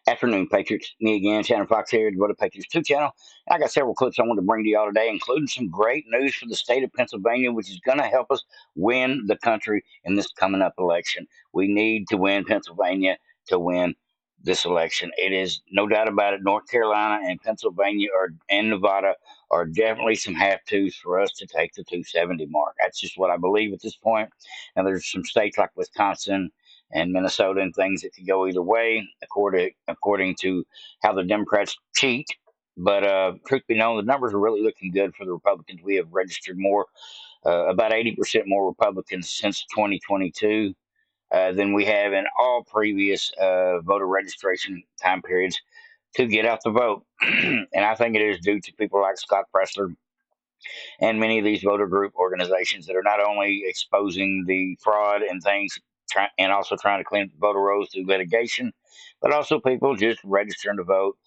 Afternoon, Patriots. Me again, Shannon Fox here, the Vote Patriots 2 channel. I got several clips I want to bring to y'all today, including some great news for the state of Pennsylvania, which is going to help us win the country in this coming up election. We need to win Pennsylvania to win this election. It is no doubt about it. North Carolina and Pennsylvania and Nevada are definitely some have tos for us to take the 270 mark. That's just what I believe at this point. Now, there's some states like Wisconsin and Minnesota and things that could go either way, according to how the Democrats cheat. But truth be known, the numbers are really looking good for the Republicans. We have registered more, about 80% more Republicans since 2022 than we have in all previous voter registration time periods to get out the vote. And I think it is due to people like Scott Pressler and many of these voter group organizations that are not only exposing the fraud and things and also trying to clean up the voter rolls through litigation, but also people just registering to vote,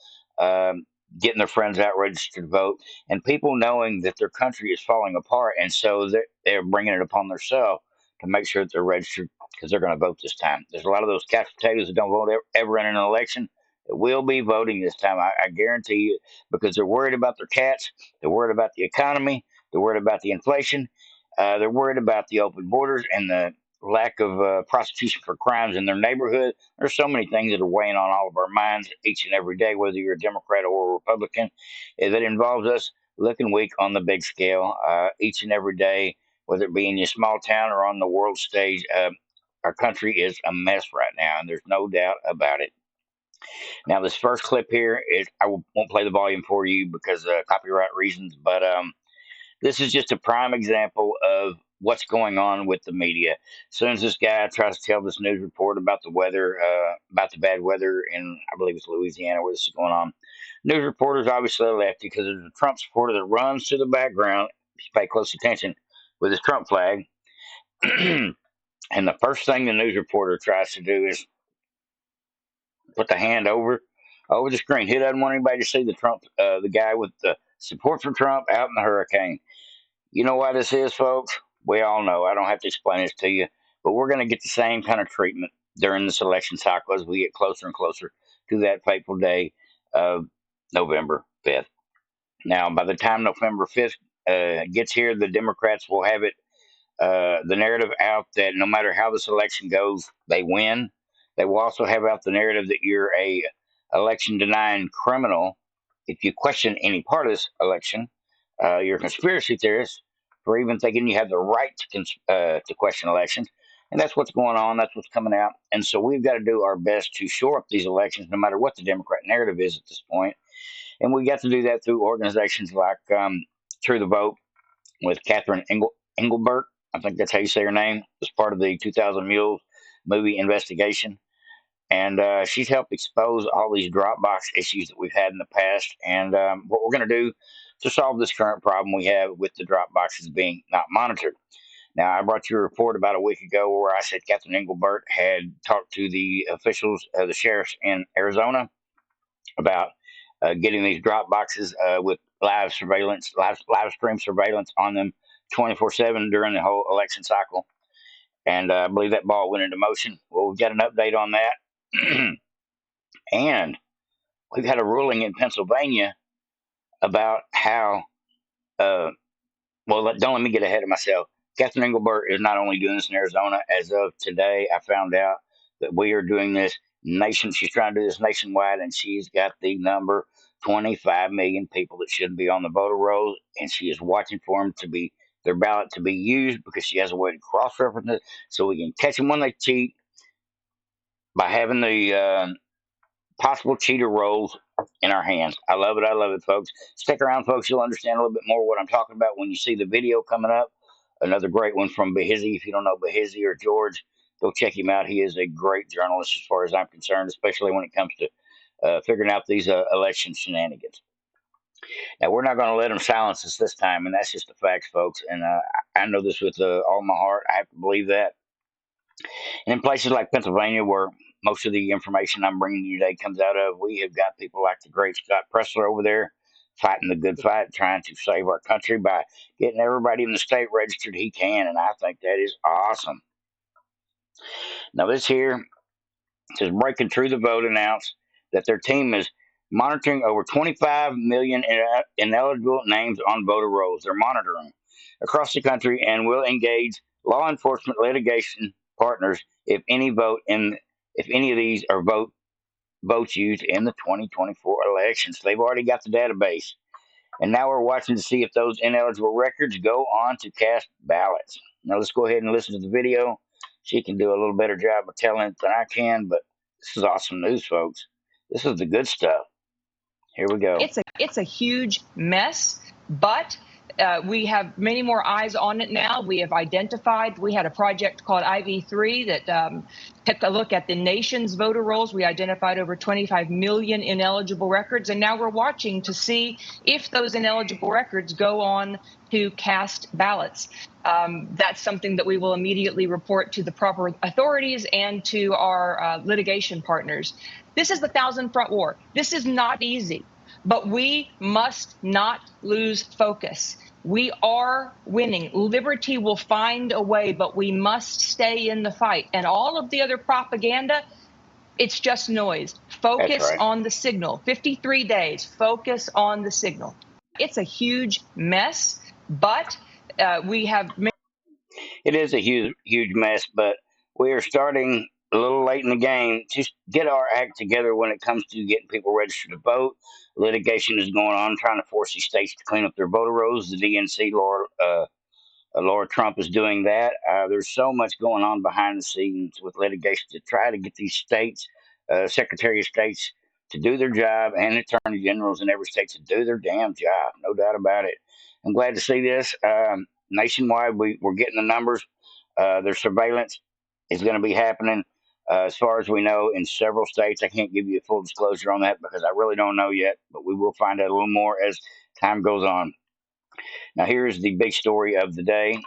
getting their friends out registered to vote, and people knowing that their country is falling apart, and so they're bringing it upon themselves to make sure that they're registered because they're going to vote this time. There's a lot of those couch potatoes that don't vote ever in an election that will be voting this time. I guarantee you, because they're worried about their cats, they're worried about the economy, they're worried about the inflation, they're worried about the open borders and the lack of prosecution for crimes in their neighborhood. There's so many things that are weighing on all of our minds each and every day, whether you're a Democrat or a Republican, that involves us looking weak on the big scale each and every day, whether it be in your small town or on the world stage. Our country is a mess right now, and there's no doubt about it. Now, this first clip here is won't play the volume for you because copyright reasons, but this is just a prime example of what's going on with the media. As soon as this guy tries to tell this news report about the weather, about the bad weather in, I believe it's Louisiana where this is going on, news reporters obviously left because there's a Trump supporter that runs to the background, if you pay close attention, with his Trump flag. And the first thing the news reporter tries to do is put the hand over the screen. He doesn't want anybody to see the guy with the support for Trump out in the hurricane. You know why this is, folks? We all know. I don't have to explain this to you, but we're going to get the same kind of treatment during this election cycle as we get closer and closer to that fateful day of November 5th. Now, by the time November 5th gets here, the Democrats will have the narrative out that no matter how this election goes, they win. They will also have out the narrative that you're a election denying criminal if you question any part of this election. You're a conspiracy theorist for even thinking you have the right to question elections. And that's what's going on. That's what's coming out. And so we've got to do our best to shore up these elections, no matter what the Democrat narrative is at this point. And we got to do that through organizations like True the Vote with Catherine Engelbert. I think that's how you say her name. Was part of the 2000 Mules movie investigation. And she's helped expose all these Dropbox issues that we've had in the past. And what we're going to do to solve this current problem we have with the Dropboxes being not monitored. Now, I brought you a report about a week ago where I said Catherine Engelbert had talked to the officials, the sheriffs in Arizona, about getting these Dropboxes with live surveillance, live stream surveillance on them 24/7 during the whole election cycle. And I believe that ball went into motion. Well, we've got an update on that. And we've had a ruling in Pennsylvania about how, don't let me get ahead of myself. Catherine Engelbert is not only doing this in Arizona. As of today, I found out that we are doing this she's trying to do this nationwide, and she's got the number 25 million people that should be on the voter rolls, and she is watching for them to be their ballot to be used because she has a way to cross-reference it so we can catch them when they cheat by having the possible cheater rolls in our hands. I love it. I love it, folks. Stick around, folks. You'll understand a little bit more what I'm talking about when you see the video coming up. Another great one from Behizzy. If you don't know Behizzy or George, go check him out. He is a great journalist as far as I'm concerned, especially when it comes to figuring out these election shenanigans. Now, we're not going to let them silence us this time, and that's just the facts, folks. And I know this with all my heart. I have to believe that. And in places like Pennsylvania, where most of the information I'm bringing you today comes out of, we have got people like the great Scott Pressler over there fighting the good fight, trying to save our country by getting everybody in the state registered he can. And I think that is awesome. Now, this here says Breaking Through the Vote announced that their team is monitoring over 25 million ineligible names on voter rolls. They're monitoring across the country and will engage law enforcement litigation partners if any of these are votes used in the 2024 elections. They've already got the database. And now we're watching to see if those ineligible records go on to cast ballots. Now let's go ahead and listen to the video. She can do a little better job of telling it than I can, but this is awesome news, folks. This is the good stuff. Here we go. It's a huge mess, but we have many more eyes on it now. We have identified, we had a project called IV3 that took a look at the nation's voter rolls. We identified over 25 million ineligible records, and now we're watching to see if those ineligible records go on to cast ballots. That's something that we will immediately report to the proper authorities and to our litigation partners. This is the thousand front war. This is not easy, but we must not lose focus. We are winning. Liberty will find a way, but we must stay in the fight. And all of the other propaganda, it's just noise. Focus on the signal. 53 days, focus on the signal. It's a huge mess, but we have... It is a huge mess, but we are starting a little late in the game to get our act together when it comes to getting people registered to vote. Litigation is going on, trying to force these states to clean up their voter rolls. The DNC, Laura Trump, is doing that. There's so much going on behind the scenes with litigation to try to get these states, Secretary of States, to do their job, and attorney generals in every state to do their damn job. No doubt about it. I'm glad to see this. Nationwide, we're getting the numbers. Their surveillance is going to be happening, as far as we know, in several states. I can't give you a full disclosure on that because I really don't know yet, but we will find out a little more as time goes on. Now, here's the big story of the day,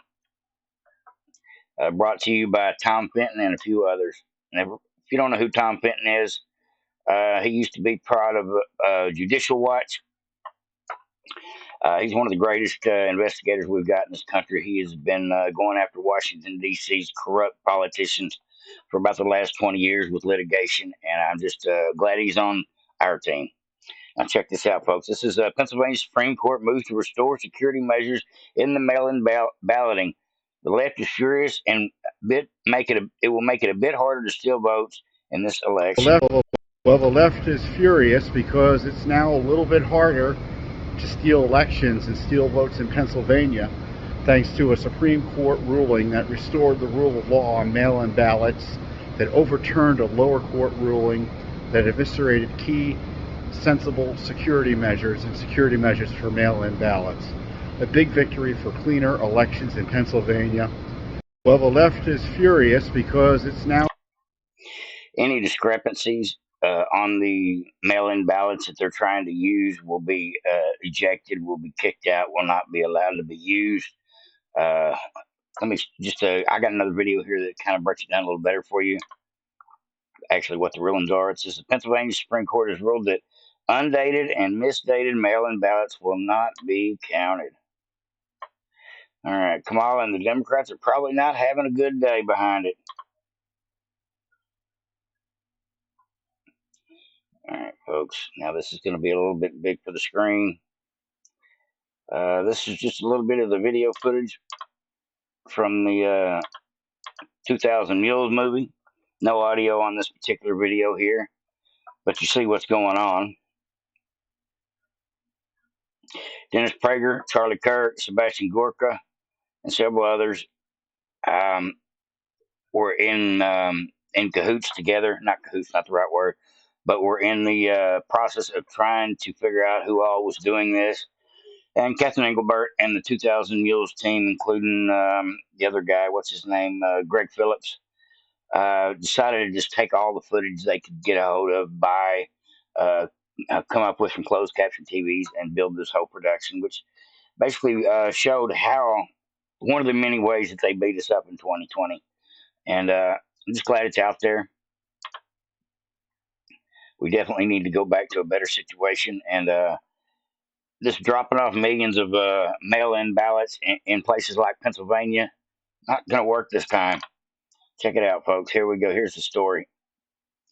brought to you by Tom Fitton and a few others. And if you don't know who Tom Fitton is, he used to be part of Judicial Watch. He's one of the greatest investigators we've got in this country. He has been going after Washington, D.C.'s corrupt politicians for about the last 20 years with litigation, and I'm just glad he's on our team. Now, check this out, folks. This is Pennsylvania Supreme Court moves to restore security measures in the mail-in balloting. The left is furious and it will make it a bit harder to steal votes in this election. Well, the left is furious because it's now a little bit harder to steal elections and steal votes in Pennsylvania, thanks to a Supreme Court ruling that restored the rule of law on mail-in ballots, that overturned a lower court ruling that eviscerated key sensible security measures and security measures for mail-in ballots. A big victory for cleaner elections in Pennsylvania. Well, the left is furious because it's now... Any discrepancies on the mail-in ballots that they're trying to use will be ejected, will be kicked out, will not be allowed to be used. Let me just, I got another video here that kind of breaks it down a little better for you. Actually, what the rulings are. It says the Pennsylvania Supreme Court has ruled that undated and misdated mail-in ballots will not be counted. All right, Kamala and the Democrats are probably not having a good day behind it. All right, folks. Now this is going to be a little bit big for the screen. This is just a little bit of the video footage from the 2000 Mules movie. No audio on this particular video here, but you see what's going on. Dennis Prager, Charlie Kirk, Sebastian Gorka, and several others were in cahoots together. Not cahoots, not the right word, but we're in the process of trying to figure out who all was doing this. And Catherine Engelbert and the 2000 Mules team, including the other guy, what's his name, Greg Phillips, decided to just take all the footage they could get a hold of, buy, come up with some closed caption TVs, and build this whole production, which basically showed how one of the many ways that they beat us up in 2020. And I'm just glad it's out there. We definitely need to go back to a better situation. And this dropping off millions of mail-in ballots in places like Pennsylvania, not going to work this time. Check it out, folks. Here we go. Here's the story.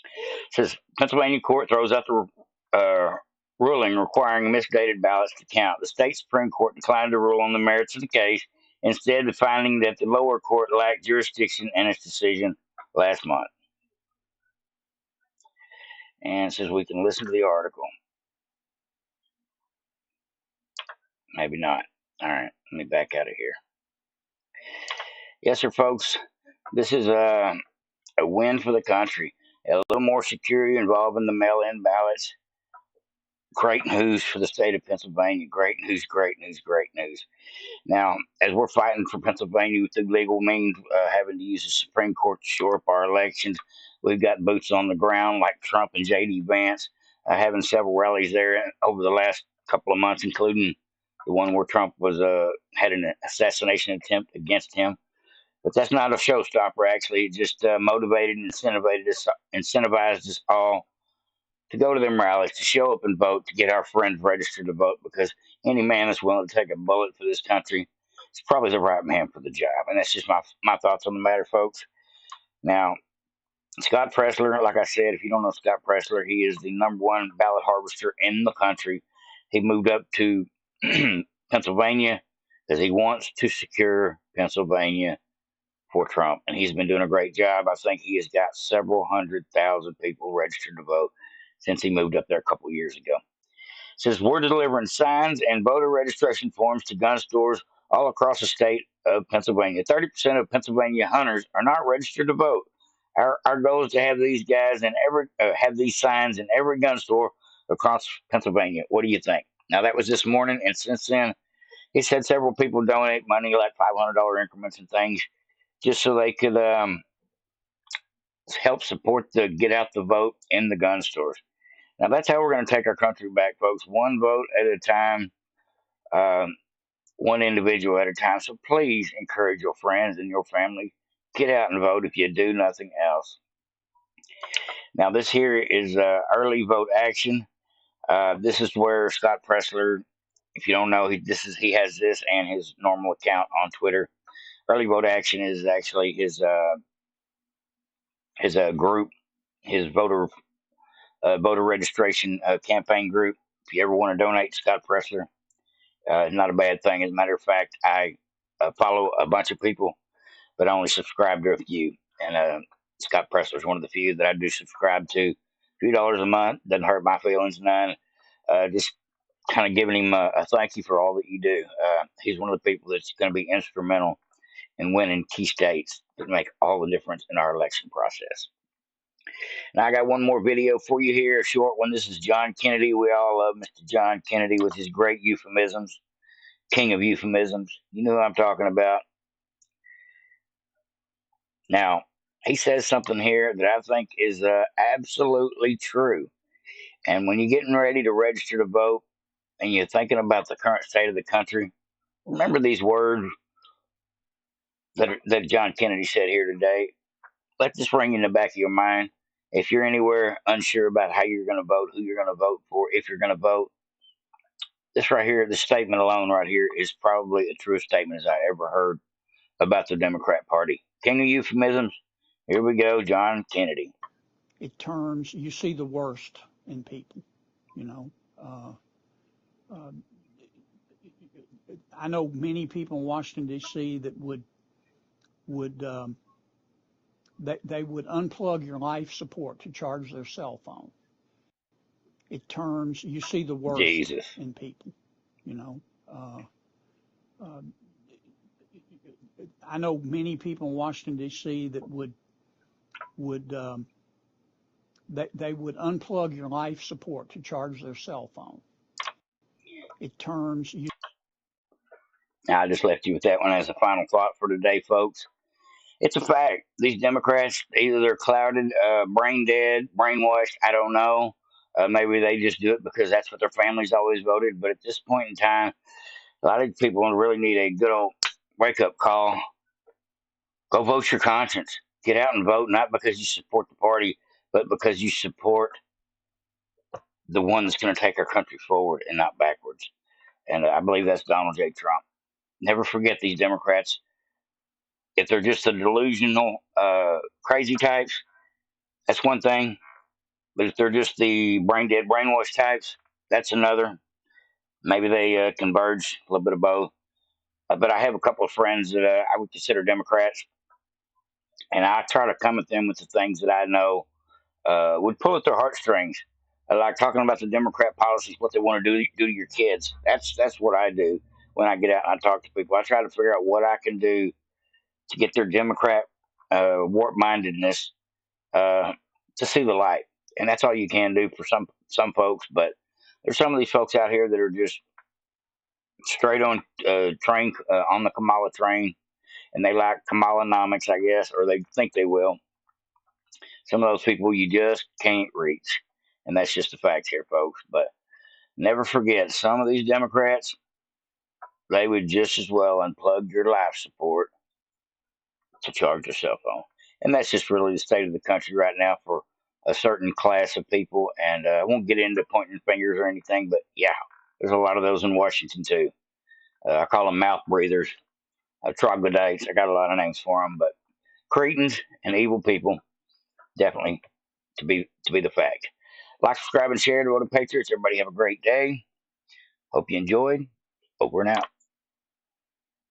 It says Pennsylvania court throws out the ruling requiring misdated ballots to count. The state Supreme Court declined to rule on the merits of the case, instead finding that the lower court lacked jurisdiction in its decision last month. And it says we can listen to the article. Maybe not. All right, let me back out of here. Yes, sir, folks. This is a win for the country. A little more security involved in the mail-in ballots. Great news for the state of Pennsylvania. Great news, great news, great news. Now, as we're fighting for Pennsylvania through legal means, having to use the Supreme Court to shore up our elections, we've got boots on the ground like Trump and J.D. Vance, having several rallies there over the last couple of months, including the one where Trump was had an assassination attempt against him. But that's not a showstopper. Actually, it just motivated and incentivized us all to go to them rallies, to show up and vote, to get our friends registered to vote, because any man that's willing to take a bullet for this country is probably the right man for the job. And that's just my thoughts on the matter, folks. Now, Scott Presler, like I said, if you don't know Scott Presler, he is the number one ballot harvester in the country. He moved up to Pennsylvania because he wants to secure Pennsylvania for Trump, and he's been doing a great job. I think he has got several 100,000 people registered to vote since he moved up there a couple of years ago. It says we're delivering signs and voter registration forms to gun stores all across the state of Pennsylvania. 30% of Pennsylvania hunters are not registered to vote. Our goal is to have these guys in have these signs in every gun store across Pennsylvania. What do you think? Now that was this morning, and since then, he's had several people donate money, like $500 increments and things, just so they could help support the get out the vote in the gun stores. Now that's how we're going to take our country back, folks. One vote at a time, um, one individual at a time. So please encourage your friends and your family. Get out and vote if you do nothing else. Now this here is early vote action. This is where Scott Presler, if you don't know, he has this and his normal account on Twitter. Early vote action is actually his group, his voter registration campaign group. If you ever want to donate to Scott Presler, it's not a bad thing. As a matter of fact, I follow a bunch of people, but I only subscribe to a few. And Scott Presler is one of the few that I do subscribe to. $2 a month doesn't hurt my feelings none. Just kind of giving him a thank you for all that you do. He's one of the people that's going to be instrumental in winning key states that make all the difference in our election process. Now I got one more video for you here, a short one. This is John Kennedy. We all love Mr. John Kennedy with his great euphemisms, king of euphemisms. You know who I'm talking about. Now, he says something here that I think is absolutely true. And when you're getting ready to register to vote and you're thinking about the current state of the country, remember these words that John Kennedy said here today. Let this ring in the back of your mind. If you're anywhere unsure about how you're going to vote, who you're going to vote for, if you're going to vote, this right here, this statement alone right here is probably the truest statement as I ever heard about the Democrat Party. King of euphemisms. Here we go, John Kennedy. You see the worst in people, you know. Uh, I know many people in Washington D.C. that would they would unplug your life support to charge their cell phone. You see the worst Jesus. in people, you know. I know many people in Washington D.C. that would they would unplug your life support to charge their cell phone. Now, I just left you with that one as a final thought for today, folks. It's a fact. These Democrats, either they're clouded, brain dead, brainwashed. I don't know. Maybe they just do it because that's what their families always voted. But at this point in time, a lot of people really need a good old wake up call. Go vote your conscience. Get out and vote, not because you support the party, but because you support the one that's going to take our country forward and not backwards. And I believe that's Donald J. Trump. Never forget these Democrats. If they're just the delusional, crazy types, that's one thing. But if they're just the brain dead, brainwashed types, that's another. Maybe they converge a little bit of both. But I have a couple of friends that I would consider Democrats, and I try to come at them with the things that I know would pull at their heartstrings. I like talking about the Democrat policies, what they want to do to your kids. That's what I do when I get out and I talk to people. I try to figure out what I can do to get their Democrat warp mindedness uh, to see the light, and that's all you can do for some folks. But there's some of these folks out here that are just straight on train on the Kamala train, and they like Kamalanomics, I guess, or they think they will. Some of those people you just can't reach, and that's just a fact here, folks. But never forget, some of these Democrats, they would just as well unplug your life support to charge your cell phone. And that's just really the state of the country right now for a certain class of people. And I won't get into pointing fingers or anything, but yeah, there's a lot of those in Washington too. I call them mouth breathers, troglodytes. I got a lot of names for them, but cretins and evil people, definitely to be the fact. Like, subscribe, and share to Road to Patriots. Everybody have a great day. Hope you enjoyed. Over and out.